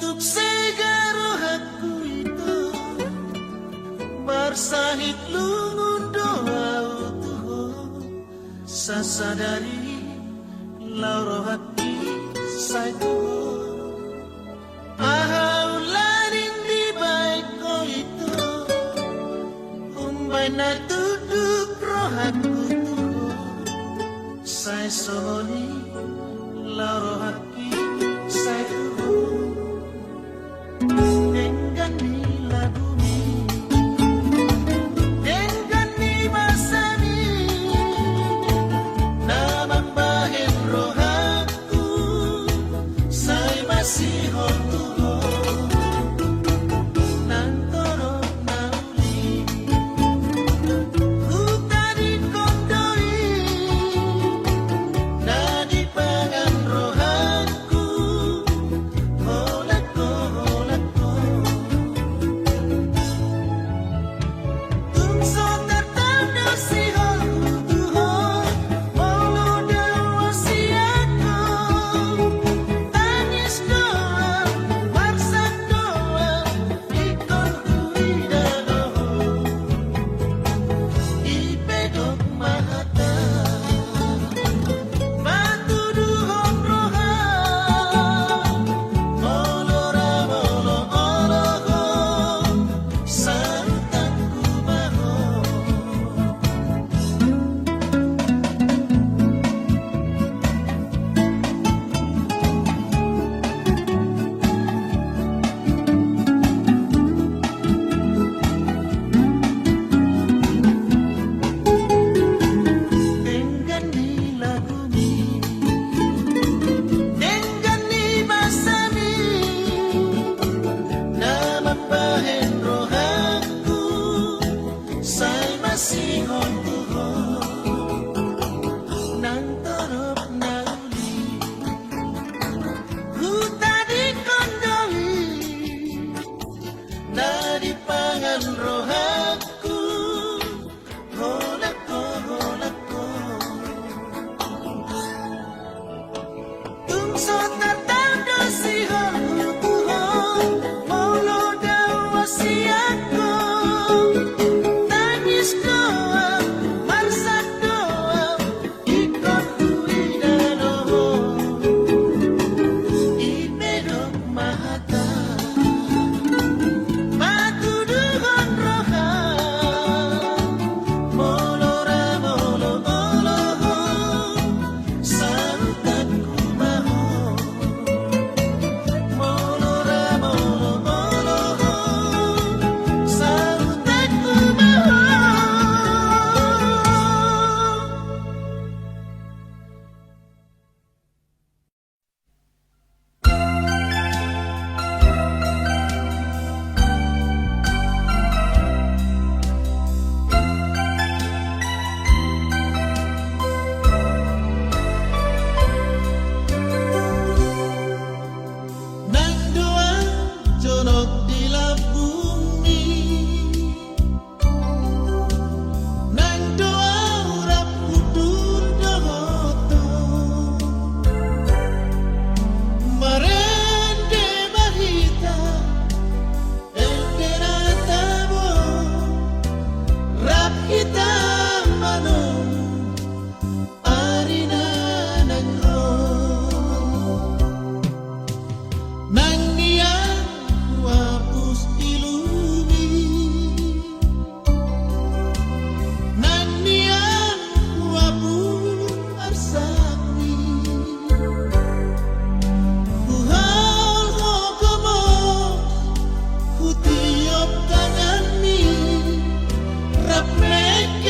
Untuk segaro aku itu bersahid lungun doa utuh sasadari lauro hati saiko ahauladin di baik ko itu umbay na tuduk rohaku tuh say sohoni lauro hati saiko dengan nila bumi dengan ni masani namang bahin rohaku say masih hontuho nang torok na uli huta di kondoi na di pangan rohaku holako tungso tertanda si hontuho molo dawa si aku tangis doa warsak doa ikon kuidado ipedok mahata matuduhon roha molora molo oloho sarutan kumaho dengan nila bumi dengan ni masami namang bahin rohaku say masih hontuho nang torop na uli huta di kondoi na di pangan rohaku holako tungso tertanda si hontuho molo dawa si aku tangis doa marsak doa ikon kuidado ipedok mahata matuduhon roha molora molo oloho sarutan kumaho molora molo oloho sarutan kumaho. Nang doa jonok di bumi nang doa urap kudur dohoto marende mahita entera tabo rap kita mano arina nang ro nang niyang wapus ilumi nang niyang wapus arsakmi buhal hokomos hutiop tanganmi rapmek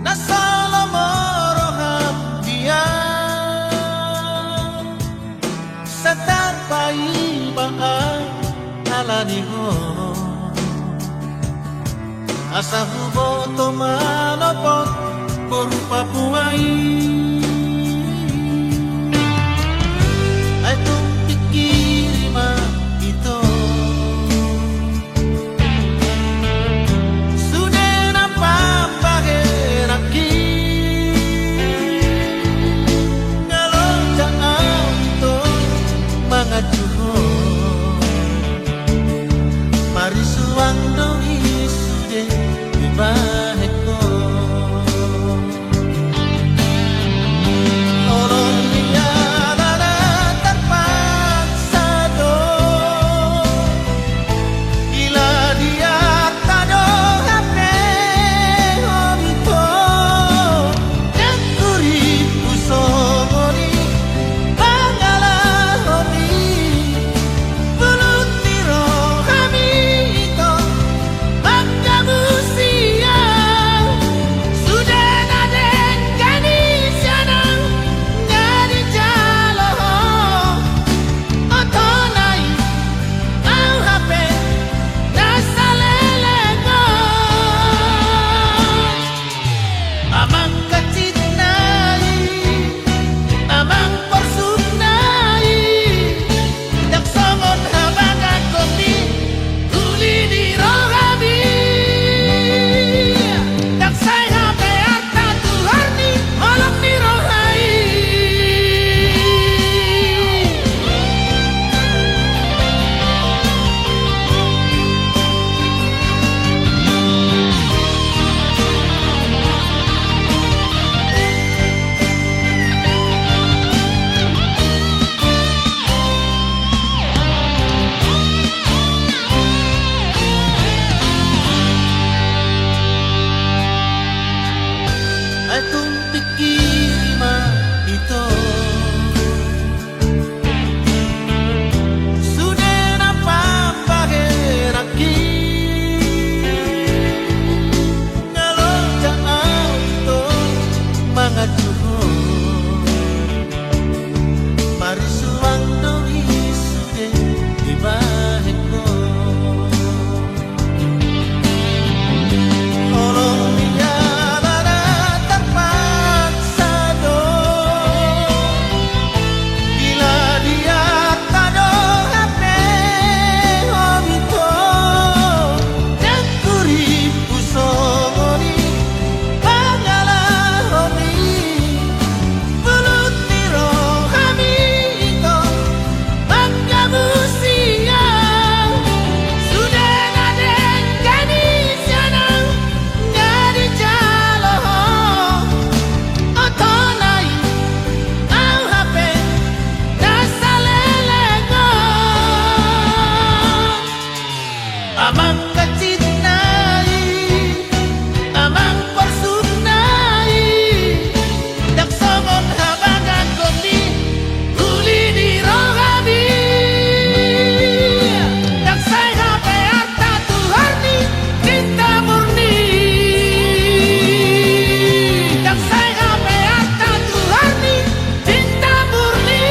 nasala moroham dia sa tanpai baan alaniho asa huboto manopot berupa buai ay tung pikir ma ito sudah napapahin aki ngalau jangan ito mga juho marisuang dong isude di bahe ko orang dia nana terpaksa do ila dia tado hape homito dan kurip usomoni pangalah homi bulut tiro kami ito pagkabusia sudah naden kanisianang ngadi jalo otonai ang hape nasa lelego amang kacitnai amang porsuknai daksongon habagat kopi tuli di rogabi daksay hape arta tuharni olok ni rohai ay tung pikir ma ito sudah napapahin aki ngalau jangan ito mga juho marisuang dong isude di bahe ko orang dia nana terpaksa do bila dia tado hape homito dan kurip usomoni pangalah homi bulut tiro kami ito pagkabusia sudah naden kanisianang ngadi jalo otonai ang hape nasa lelego amang kacitnai amang porsuknai daksongon habagat kopi tuli di rogabi daksay hape arta tuharni cinta murni daksay hape arta tuharni cinta murni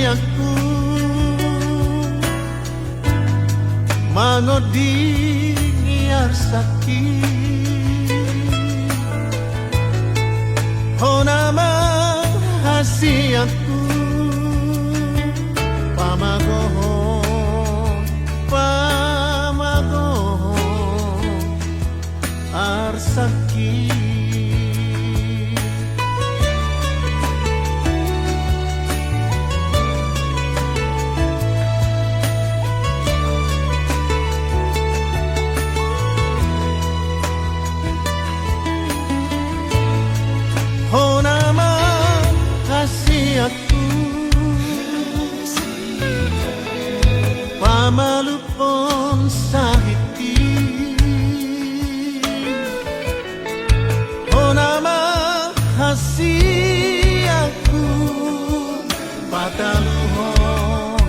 aku mangodingi sakit honama hasiatku pamagohon arsaki aku pamalupon sahiti honama hasi aku pataluhon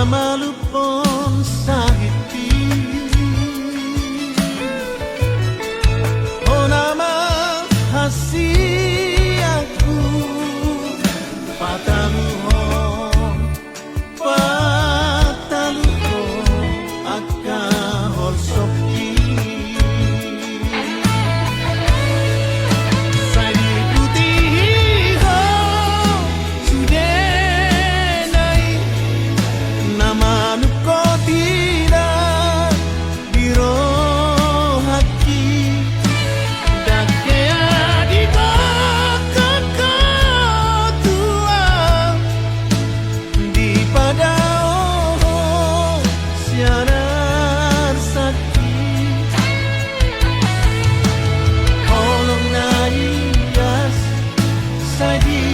malu pun sakiti. Oh nama kasih aku pataluhon akka horsoki. Sadi putih ho sudah naik nama nuko tidak dirohaki. Dakea di bawah tua di pada oh siaran sakit. Kolong naias sadi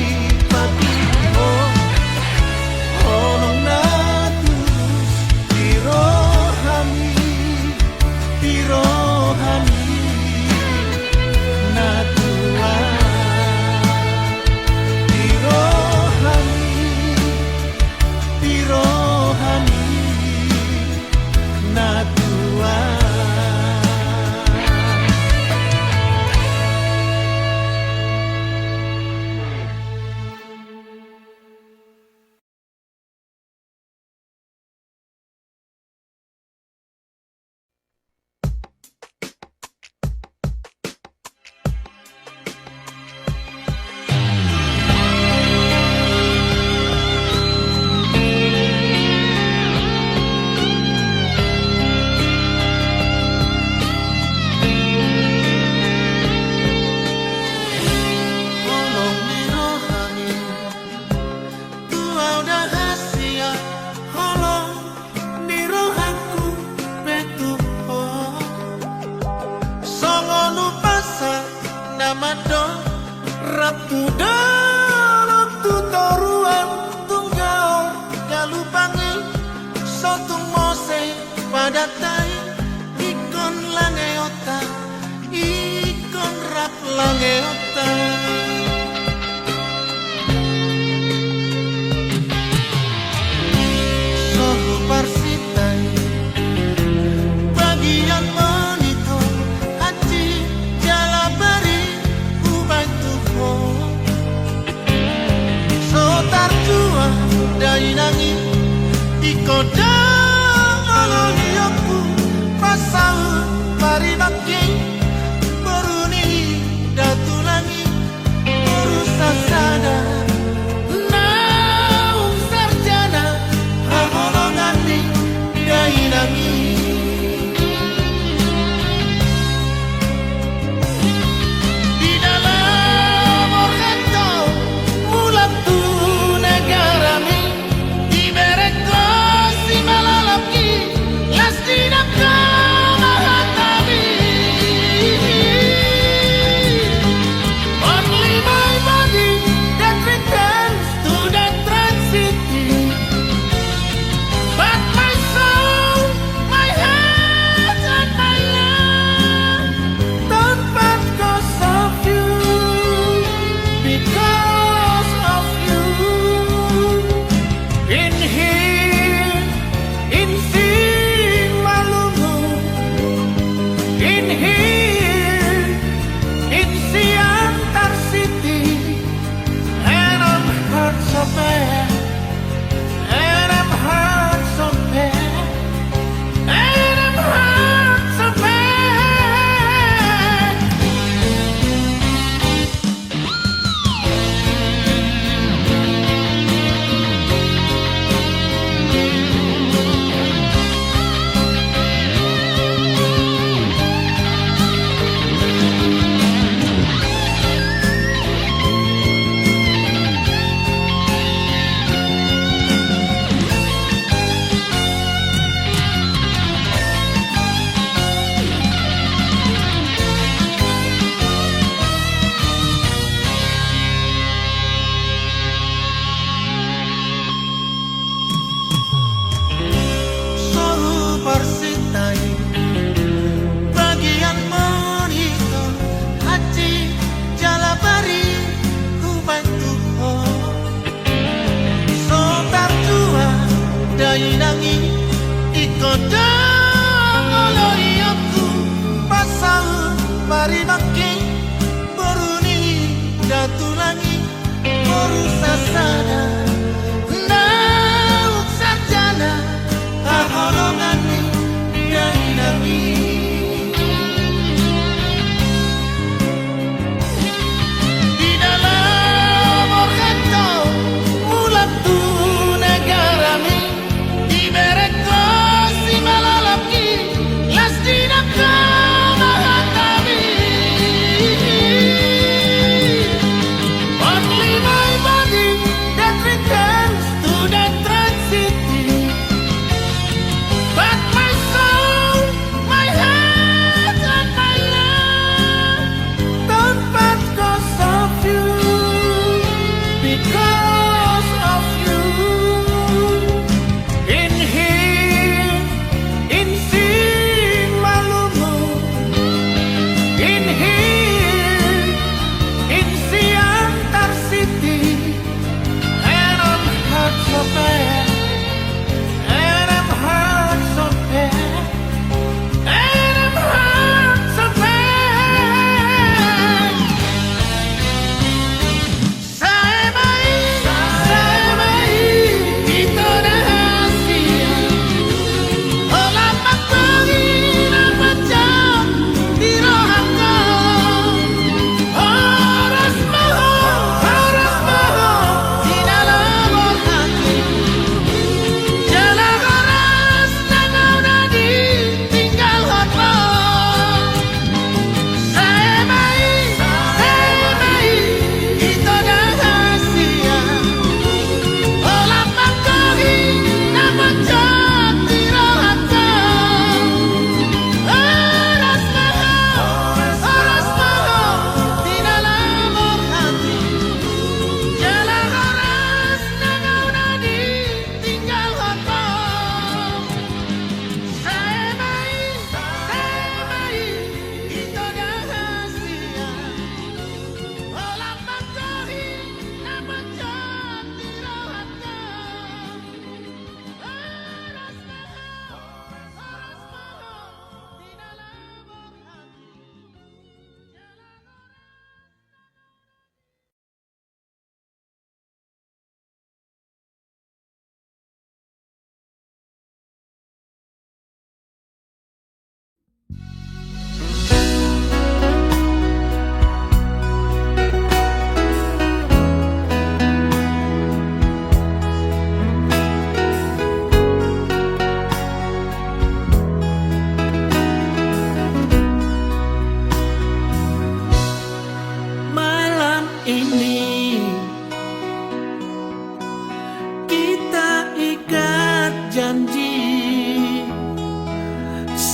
pati oh kolong natus pirohani natua pirohani natua. Holong dirohani tua udah hasia. Holong dirohaku betuho songo pasa nama do ratu dalam tutoruan tunggal galupangi sotung mose pada tai ikon langeota ikon rap langeota. Sohu parsitai bagian monito haji jalabari ubai tuho sotar jua dai nangi ikoda ololioku pasau pari baki beruni datulangi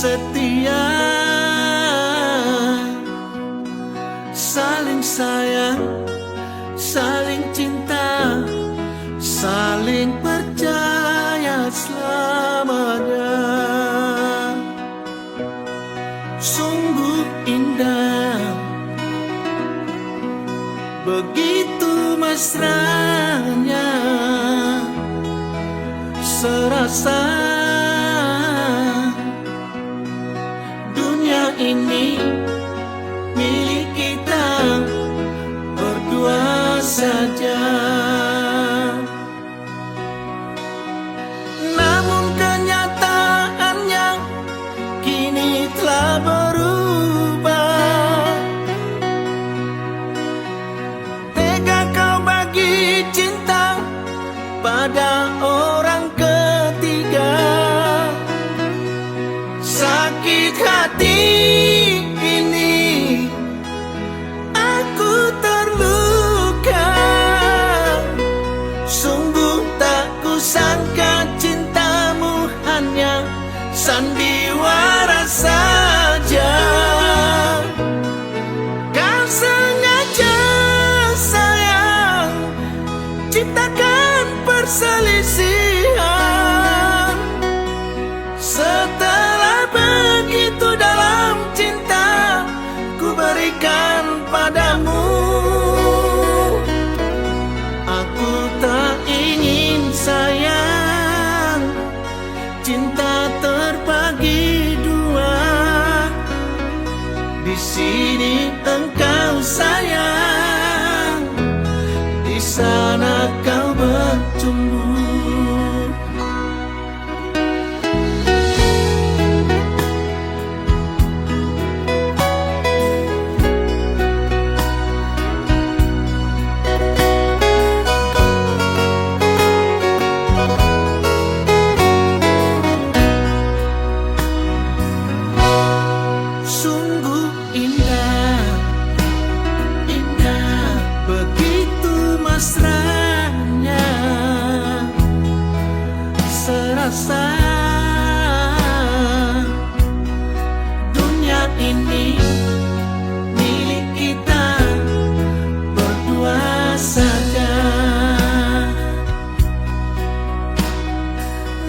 setia, saling sayang, saling cinta, saling percaya selamanya. Sungguh indah, begitu mesranya, serasa dunia ini milik kita berdua saja. Namun kenyataannya kini telah berubah. Tega kau bagi cinta pada orang ketiga. Sakit hati ini aku terluka. Sungguh tak kusangka cintamu hanya sandiwara saja. Kau sengaja sayang ciptakan perselisihan. Setelah begitu dalam cinta ku berikan padamu, aku tak ingin sayang cinta terbagi dua. Di sini engkau sayang, di sana kau bercumbu. Sungguh indah, indah, begitu mesranya, serasa dunia ini milik kita berdua saja.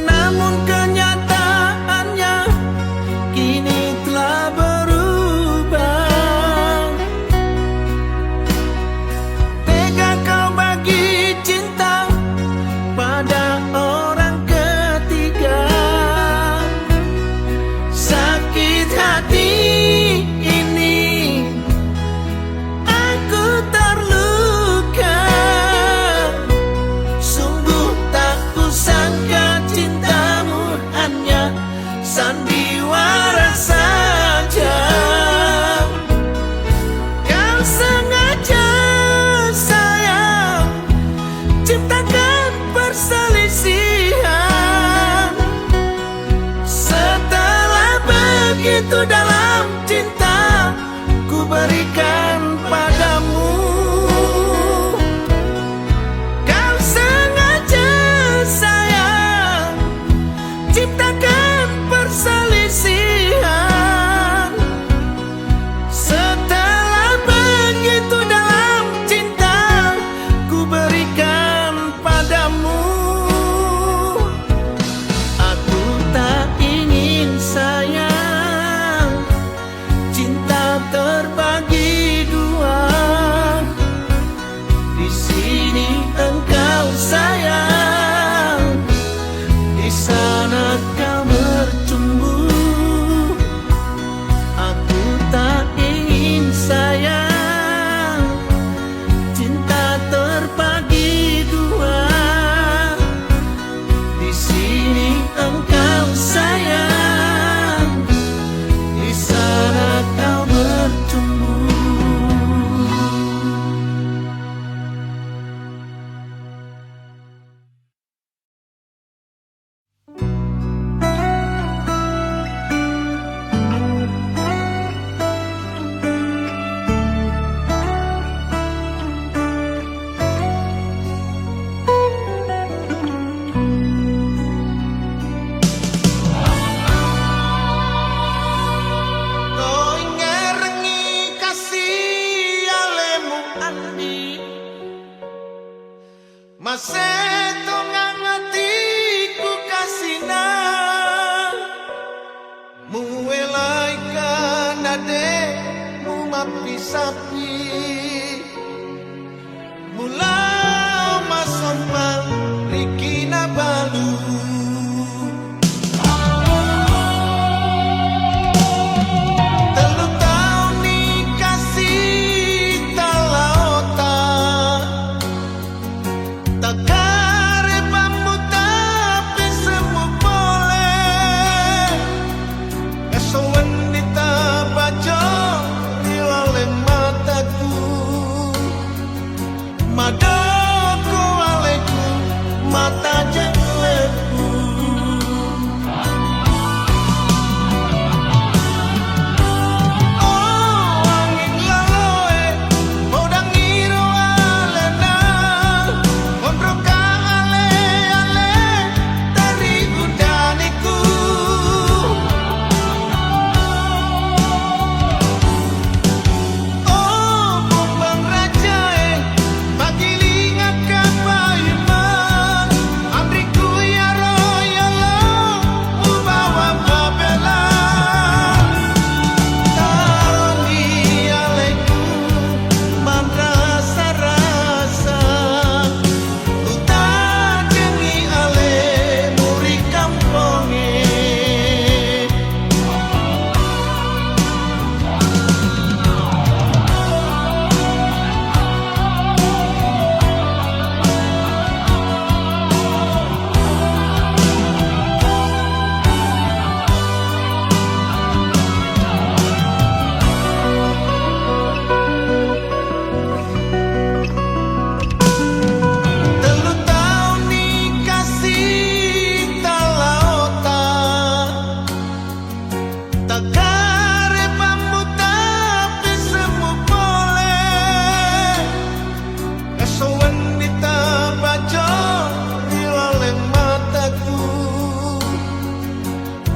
Namun kenyataannya kini telah berubah. Tega kau bagi cinta pada orang ketiga. Sakit hati ini aku terluka. Sungguh tak kusangka cintamu hanya sandiwara saja. Kau sengaja sayang ciptakan perselisihan. Setelah begitu dalam cinta ku berikan padamu, kau sengaja sayang ciptakan perselisihan. Setelah begitu dalam cinta ku berikan padamu, aku tak ingin sayang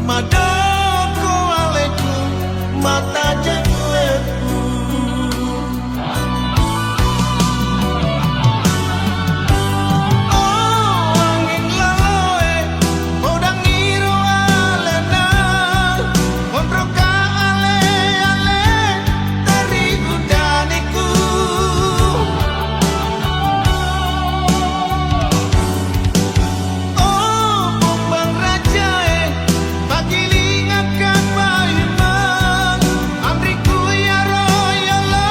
Madoko aleku mata jengleku. Oh angin lawe podang ngiro alena mondroka ale-ale dari udaniku. Oh bombang raja pagilingakan bayunan amriku ya royalo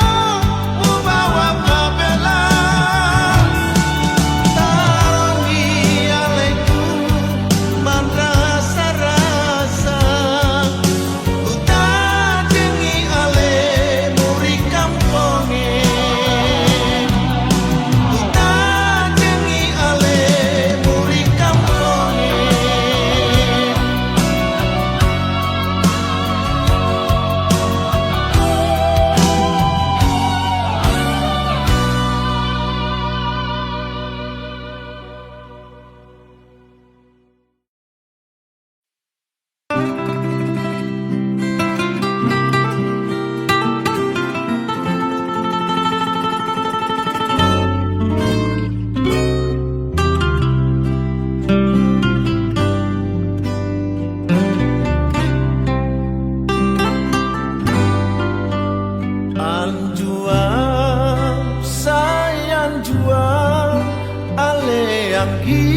mubawa babela tarongi aleku man rasa-rasa utajengi ale muri kamponge utajengi ale muri kamponge. Anjuang sayang juang ale anggi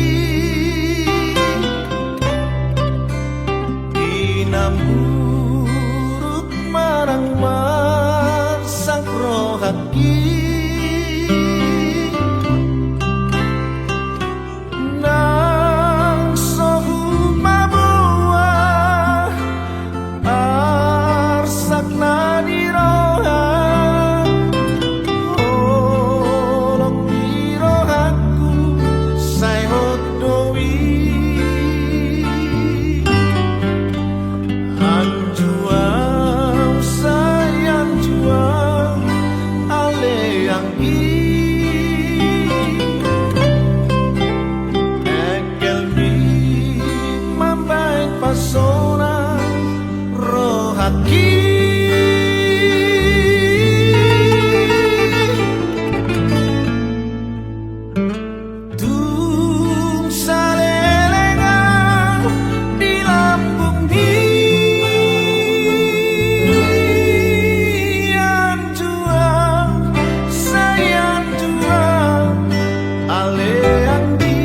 inamburuk marang masak rohaki nang sohu mabuah arsak nadiroha olok dirohaku sayot dowi anjuang sayang juang ale yang ekel mi mambaik pasona rohaki. Tung salelengan di lambung dian juang sayang juang ale andi.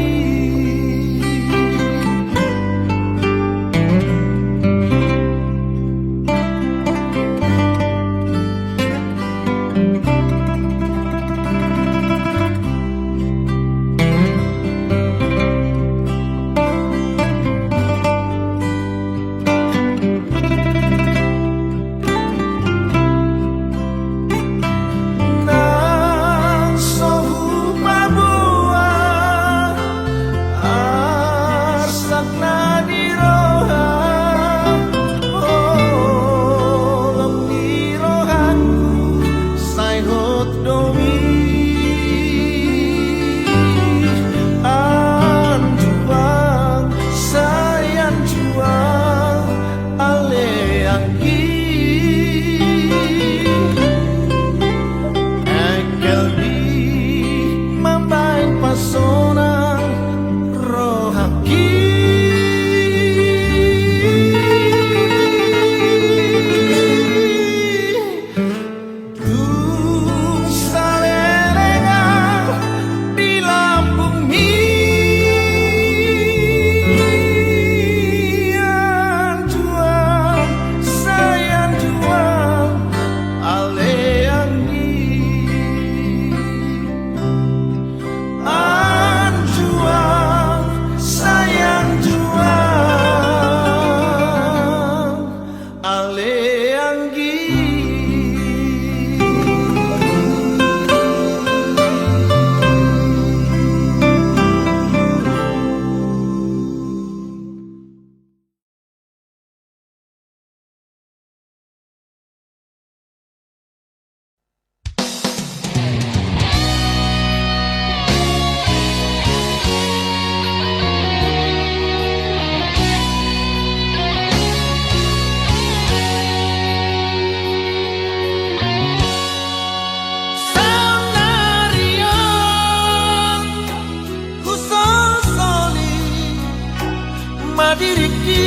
madiriki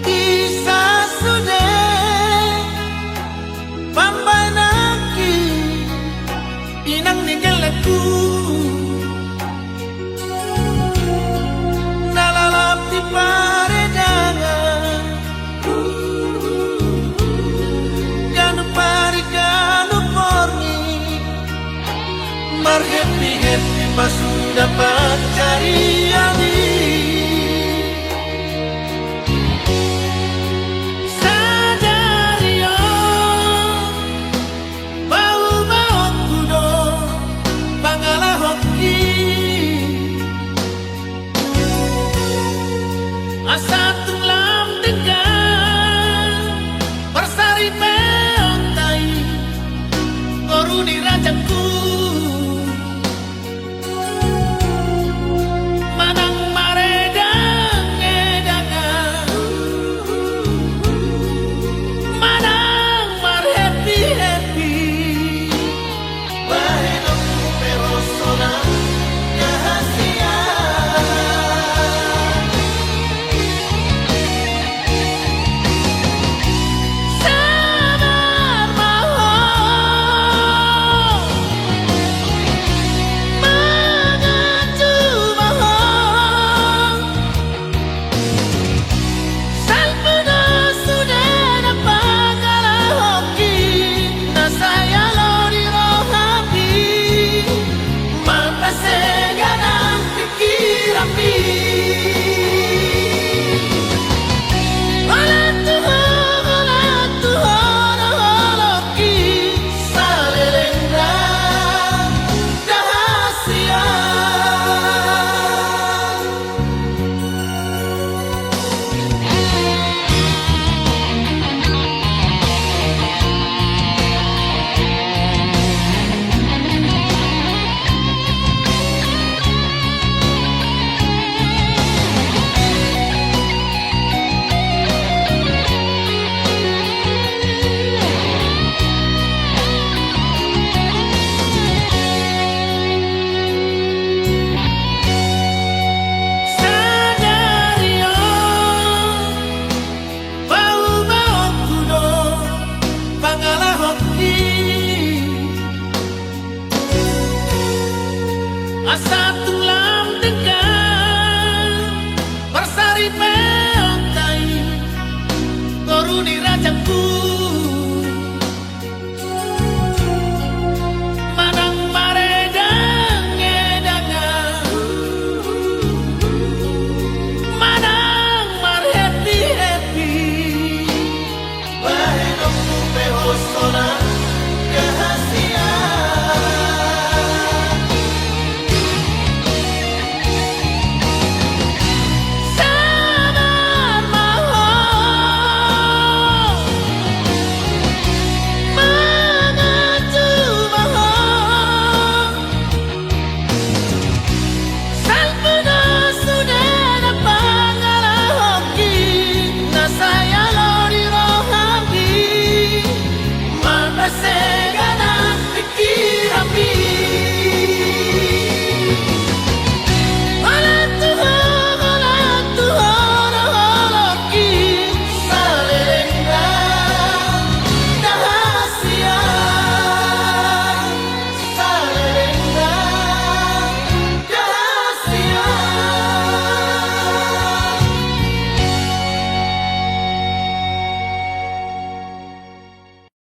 Isa sude Pambai naki Inang ninggalaku Nalalap di paredangan Ganu pari ganu porni Mar happy pas dapat cari ani Sadario bau-bau kudo Pangalah hoki Asa tulam tegang Persari peontai Koruni rajaku Asa tulam tegang Persari peontai Koruni